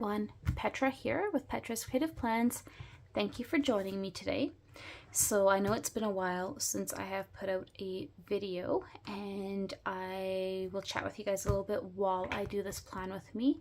One, Petra here with Petra's Creative Plans. Thank you for joining me today. So I know it's been a while since I have put out a video, and I will chat with you guys a little bit while I do this plan with me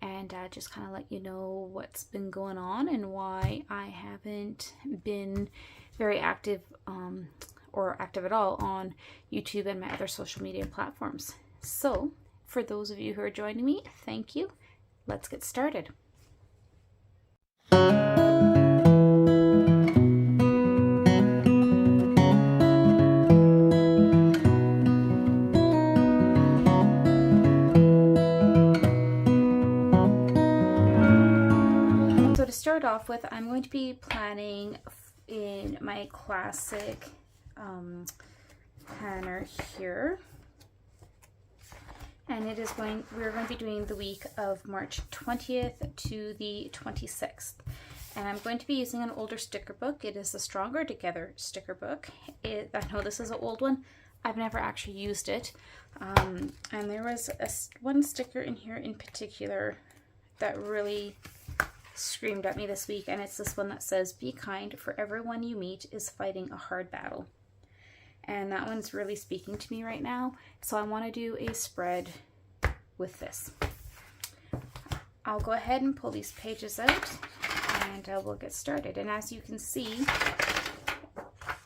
and just kind of let you know what's been going on and why I haven't been very active or active at all on YouTube and my other social media platforms. So for those of you who are joining me, thank you. Let's get started. So to start off with, I'm going to be planning in my classic planner here. And we're going to be doing the week of March 20th to the 26th. And I'm going to be using an older sticker book. It is the Stronger Together sticker book. I know this is an old one. I've never actually used it. And there was one sticker in here in particular that really screamed at me this week. And it's this one that says, "Be kind, for everyone you meet is fighting a hard battle." And that one's really speaking to me right now. So I want to do a spread with this. I'll go ahead and pull these pages out and we'll get started. And as you can see,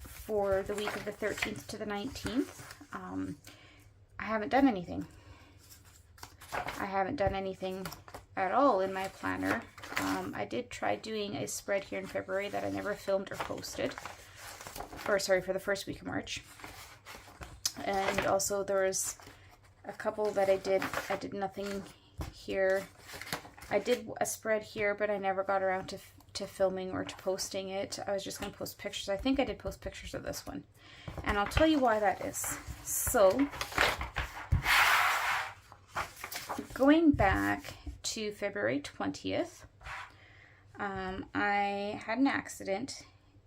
for the week of the 13th to the 19th, I haven't done anything. I haven't done anything at all in my planner. I did try doing a spread here in February that I never filmed or posted. Or sorry, for the first week of March. And also there was a couple that I did nothing here. I did a spread here, but I never got around to filming or to posting it. I was just going to post pictures. I think I did post pictures of this one. And I'll tell you why that is. So, going back to February 20th, I had an accident.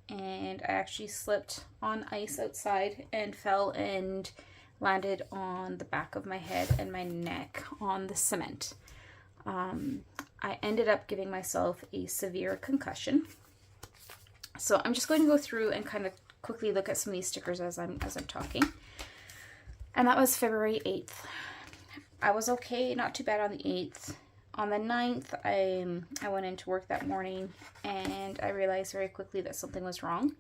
And I actually slipped on ice outside and fell and landed on the back of my head and my neck on the cement. I ended up giving myself a severe concussion. So I'm just going to go through and kind of quickly look at some of these stickers as I'm talking. And that was February 8th. I was okay, not too bad on the 8th. On the 9th, I went into work that morning and I realized very quickly that something was wrong.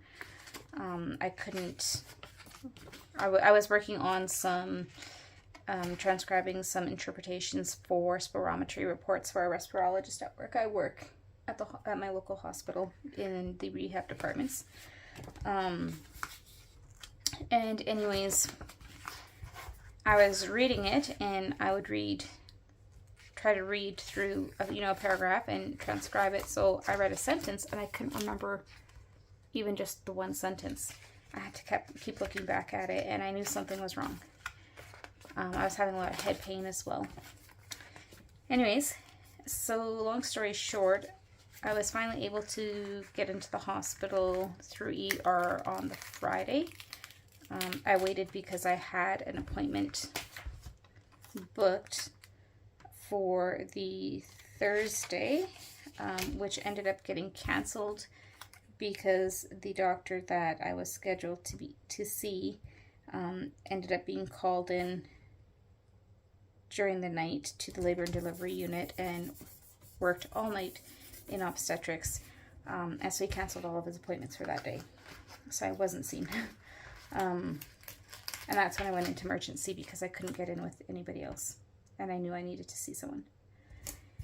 I was working on some, transcribing some interpretations for spirometry reports for a respirologist at work. I work at my local hospital in the rehab departments. And anyways, I was reading it and I would try to read through a paragraph and transcribe it. So I read a sentence and I couldn't remember even just the one sentence. I had to keep looking back at it, and I knew something was wrong. I was having a lot of head pain as well. Anyways, so long story short, I was finally able to get into the hospital through ER on the Friday. I waited because I had an appointment booked for the Thursday, which ended up getting canceled because the doctor that I was scheduled to see ended up being called in during the night to the labor and delivery unit and worked all night in obstetrics, and so he canceled all of his appointments for that day, so I wasn't seen. And that's when I went into emergency because I couldn't get in with anybody else. And I knew I needed to see someone.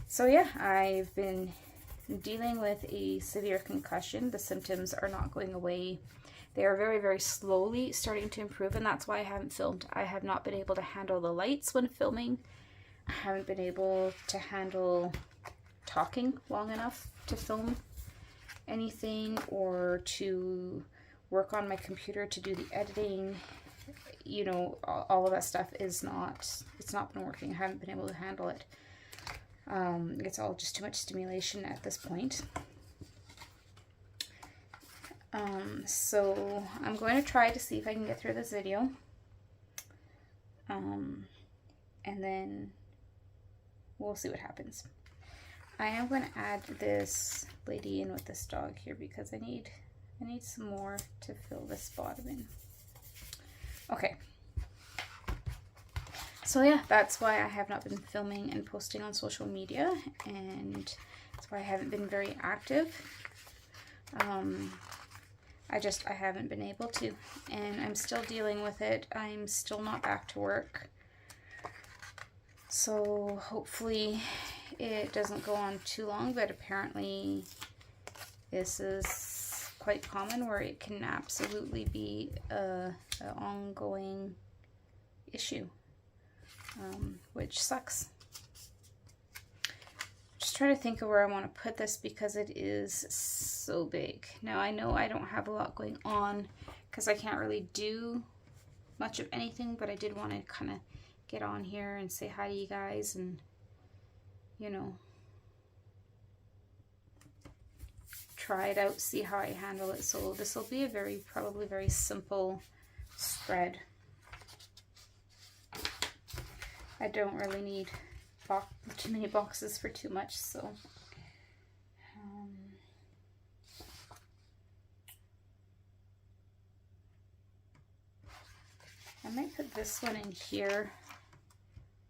So yeah, I've been dealing with a severe concussion. The symptoms are not going away. They are very, very slowly starting to improve, and that's why I haven't filmed. I have not been able to handle the lights when filming. I haven't been able to handle talking long enough to film anything or to work on my computer to do the editing. All of that stuff it's not been working. I haven't been able to handle it. It's all just too much stimulation at this point. So I'm going to try to see if I can get through this video. And then we'll see what happens. I am going to add this lady in with this dog here because I need some more to fill this bottom in. Okay. So yeah, that's why I have not been filming and posting on social media, and that's why I haven't been very active. I haven't been able to, and I'm still dealing with it. I'm still not back to work. So hopefully it doesn't go on too long, but apparently this is quite common where it can absolutely be an ongoing issue, which sucks. Just try to think of where I want to put this because it is so big. Now I know I don't have a lot going on because I can't really do much of anything, but I did want to kind of get on here and say hi to you guys and, you know, try it out, see how I handle it. So this will be a probably very simple spread. I don't really need too many boxes for too much, so I might put this one in here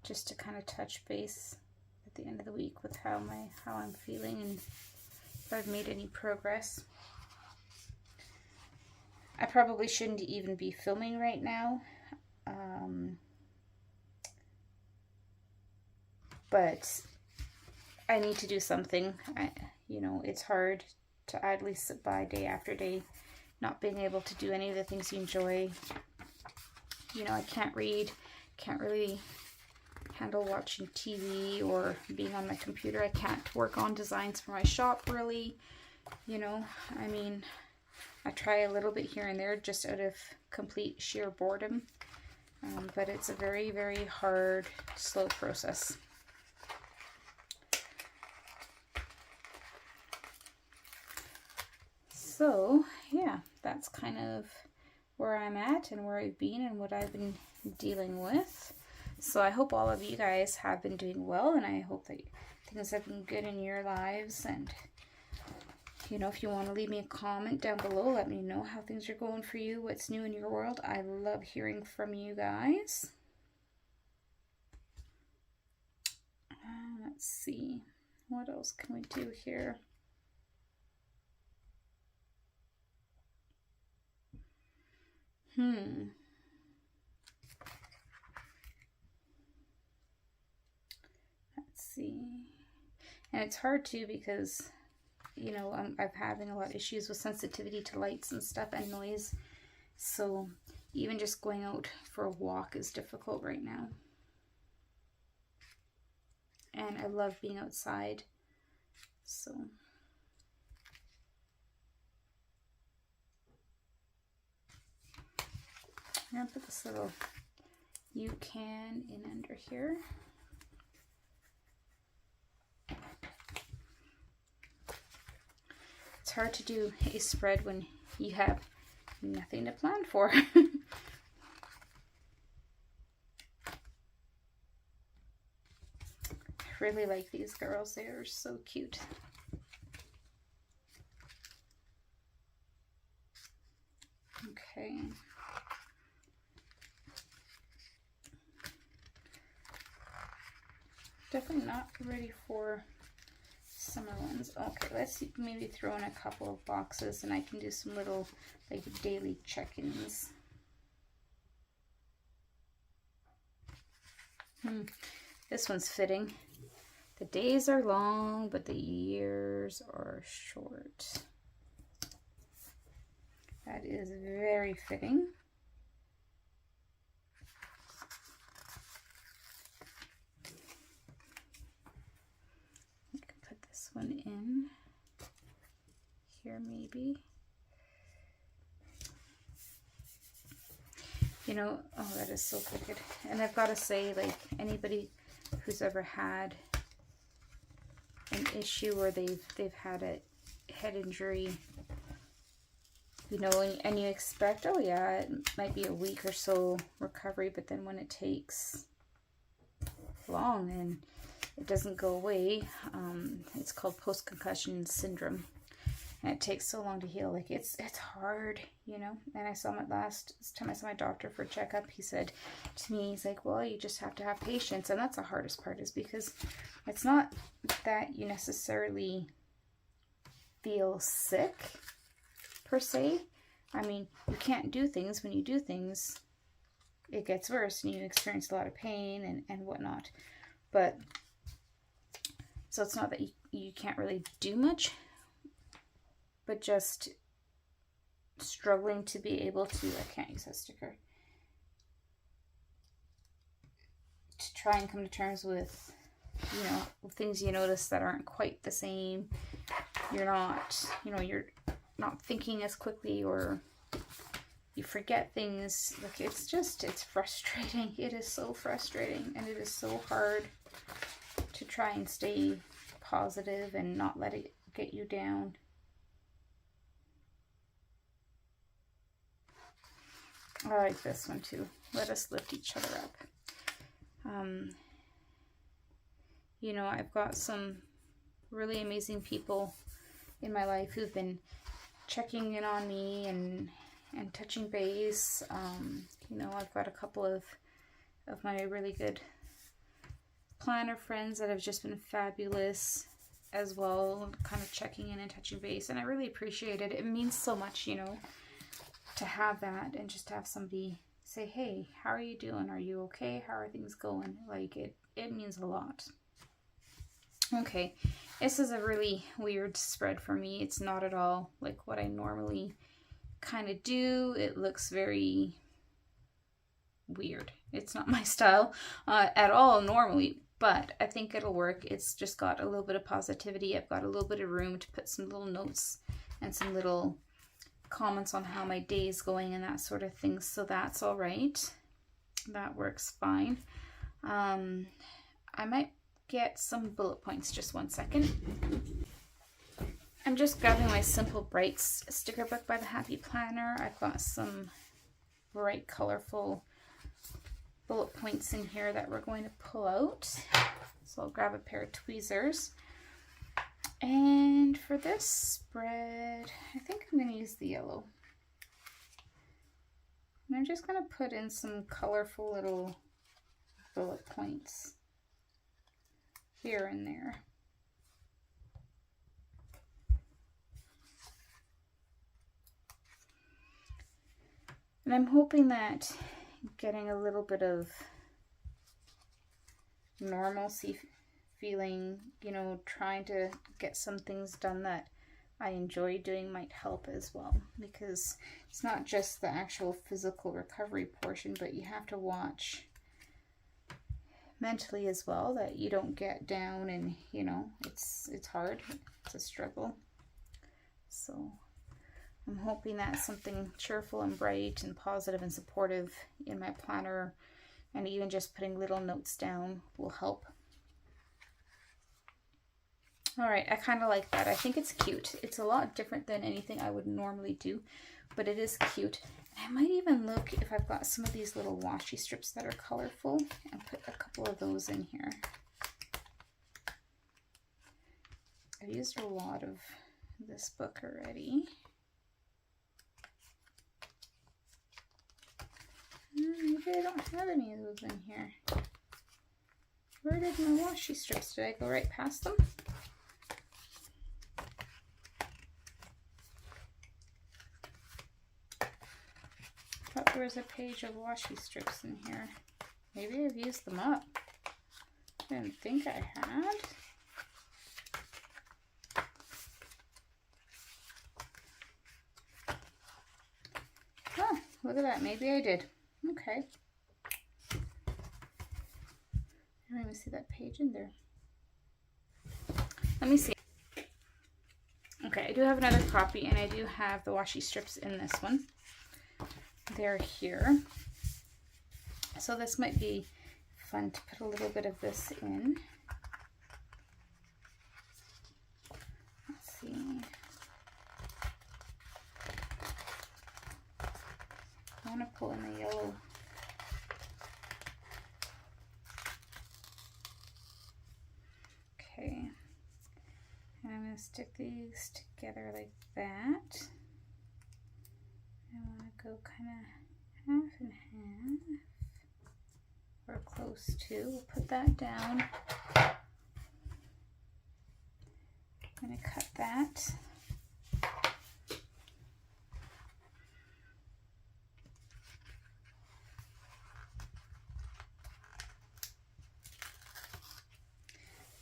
just to kind of touch base at the end of the week with how I'm feeling and if I've made any progress. I probably shouldn't even be filming right now, but I need to do something. You know, it's hard to idly sit by day after day, not being able to do any of the things you enjoy. You know, I can't read, can't really handle watching TV or being on my computer. I can't work on designs for my shop, really. You know, I mean, I try a little bit here and there just out of complete sheer boredom, but it's a very, very hard, slow process. So yeah, that's kind of where I'm at and where I've been and what I've been dealing with. So I hope all of you guys have been doing well, and I hope that things have been good in your lives. And you know, if you want to leave me a comment down below, let me know how things are going for you, what's new in your world. I love hearing from you guys. Let's see, what else can we do here? Let's see. And it's hard too because, you know, I'm having a lot of issues with sensitivity to lights and stuff and noise. So even just going out for a walk is difficult right now. And I love being outside. So I'm going to put this little UCAN in under here. It's hard to do a spread when you have nothing to plan for. I really like these girls. They are so cute. Okay. Definitely not ready for summer ones. Okay, let's maybe throw in a couple of boxes and I can do some little like daily check-ins. This one's fitting. The days are long, but the years are short. That is very fitting. I can put this one in here maybe. You know, oh, that is so crooked. And I've got to say, like, anybody who's ever had an issue where they've had a head injury, you know, and you expect, oh yeah, it might be a week or so recovery, but then when it takes long, and it doesn't go away. It's called post-concussion syndrome. And it takes so long to heal. Like, it's hard, you know. And I saw last time I saw my doctor for a checkup, he said to me, he's like, well, you just have to have patience. And that's the hardest part, is because it's not that you necessarily feel sick per se. I mean, you can't do things. When you do things, it gets worse and you experience a lot of pain and whatnot. But so it's not that you can't really do much, but just struggling to be able to, I can't use that sticker, to try and come to terms with, you know, things you notice that aren't quite the same. You're not, you know, you're not thinking as quickly, or you forget things. Like, it's frustrating. It is so frustrating, and it is so hard to try and stay positive and not let it get you down. I like this one too. Let us lift each other up. You know, I've got some really amazing people in my life who've been checking in on me and touching base. You know, I've got a couple of my really good planner friends that have just been fabulous as well, kind of checking in and touching base, and I really appreciate it. It means so much, you know, to have that, and just to have somebody say, hey, how are you doing? Are you okay? How are things going? Like, it means a lot. Okay, this is a really weird spread for me. It's not at all like what I normally kind of do. It looks very weird. It's not my style at all normally, but I think it'll work. It's just got a little bit of positivity. I've got a little bit of room to put some little notes and some little comments on how my day is going and that sort of thing, so that's all right. That works fine. I might get some bullet points. Just one second. I'm just grabbing my Simple Brights sticker book by the Happy Planner. I've got some bright, colorful bullet points in here that we're going to pull out. So I'll grab a pair of tweezers. And for this spread, I think I'm going to use the yellow. And I'm just going to put in some colorful little bullet points here and there. And I'm hoping that getting a little bit of normalcy feeling, you know, trying to get some things done that I enjoy doing might help as well, because it's not just the actual physical recovery portion, but you have to watch mentally as well, that you don't get down, and you know, it's hard, it's a struggle. So I'm hoping that something cheerful and bright and positive and supportive in my planner, and even just putting little notes down, will help. All right, I kind of like that. I think it's cute. It's a lot different than anything I would normally do, but it is cute. I might even look if I've got some of these little washi strips that are colorful and put a couple of those in here. I've used a lot of this book already. Maybe I don't have any of those in here. Where did my washi strips? Did I go right past them? I thought there was a page of washi strips in here. Maybe I've used them up. I didn't think I had. Oh, look at that. Maybe I did. Okay. I don't even see that page in there. Let me see. Okay, I do have another copy, and I do have the washi strips in this one. They're here. So this might be fun to put a little bit of this in. Let's see. I want to pull in the yellow. I'm going to stick these together like that. I want to go kind of half and half, or close to. We'll put that down. I'm going to cut that.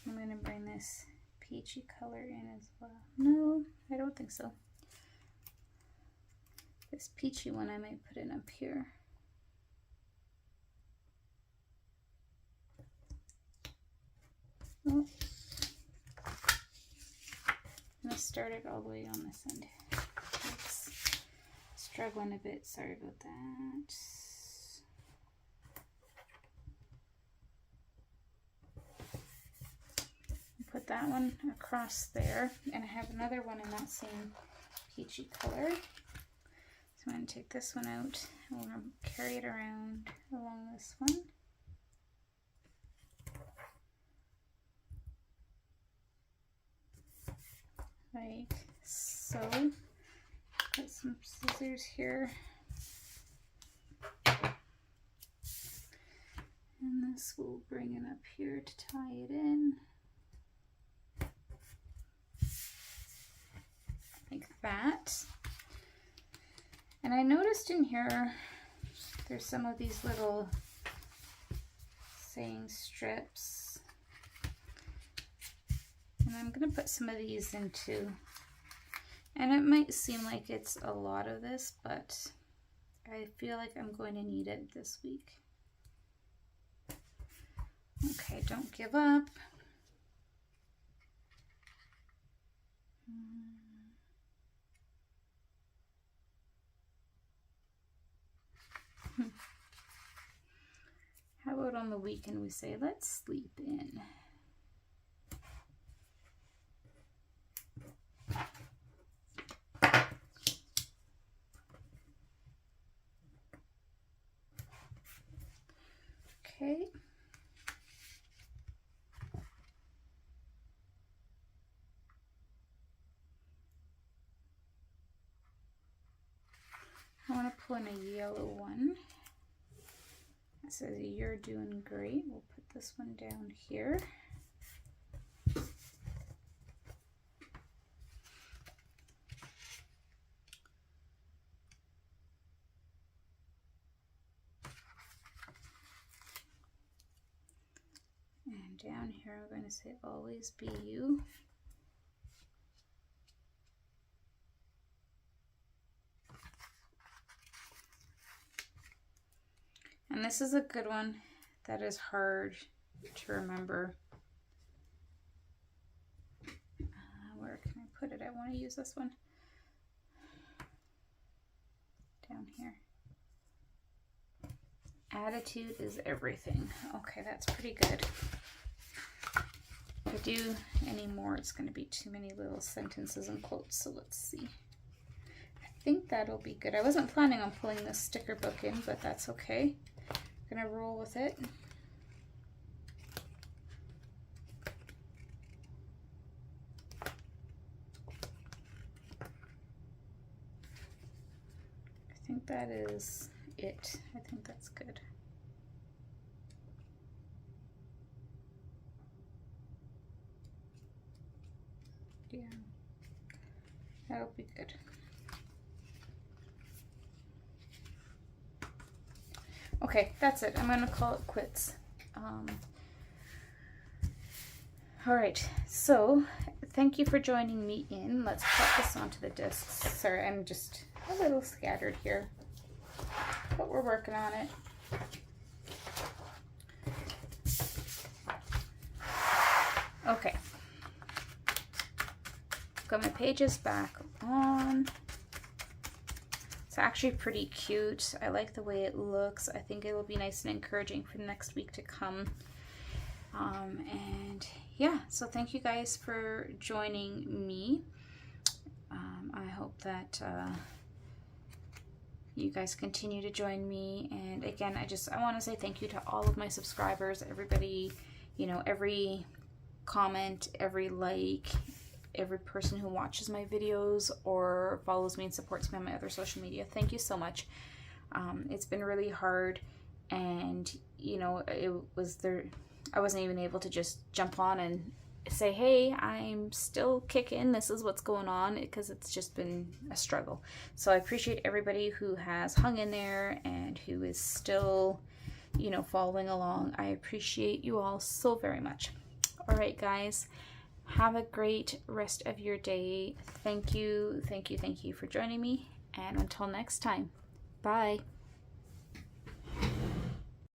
I'm going to bring this peachy color in as well. No, I don't think so. This peachy one I might put in up here. Oh. I'm going to start it all the way on this end. Oops. Struggling a bit, sorry about that. Put that one across there, and I have another one in that same peachy color. So I'm going to take this one out, and we're going to carry it around along this one. Like so. Got some scissors here. And this will bring it up here to tie it in. Like that. And I noticed in here there's some of these little saying strips, and I'm going to put some of these into, and it might seem like it's a lot of this, but I feel like I'm going to need it this week. Okay, don't give up. How about on the weekend we say, let's sleep in. Okay. I want to pull in a yellow one. It says you're doing great. We'll put this one down here. And down here I'm going to say always be you. And this is a good one that is hard to remember. Where can I put it? I want to use this one. Down here. Attitude is everything. Okay, that's pretty good. If I do any more, it's going to be too many little sentences and quotes, so let's see. I think that'll be good. I wasn't planning on pulling this sticker book in, but that's okay. I'm gonna roll with it. I think that is it. I think that's good. Yeah, that'll be good. Okay, that's it. I'm gonna call it quits. All right, so thank you for joining me in. Let's pop this onto the discs. Sorry, I'm just a little scattered here, but we're working on it. Okay, got my pages back on. It's actually pretty cute. I like the way it looks. I think it will be nice and encouraging for the next week to come. And yeah, so thank you guys for joining me. I hope that you guys continue to join me. And again, I want to say thank you to all of my subscribers, everybody, you know, every comment, every like, every person who watches my videos or follows me and supports me on my other social media. Thank you so much. It's been really hard, and you know, I wasn't even able to just jump on and say, hey, I'm still kicking, this is what's going on, because it's just been a struggle. So I appreciate everybody who has hung in there and who is still, you know, following along. I appreciate you all so very much. All right, guys, have a great rest of your day. Thank you for joining me, and until next time, bye.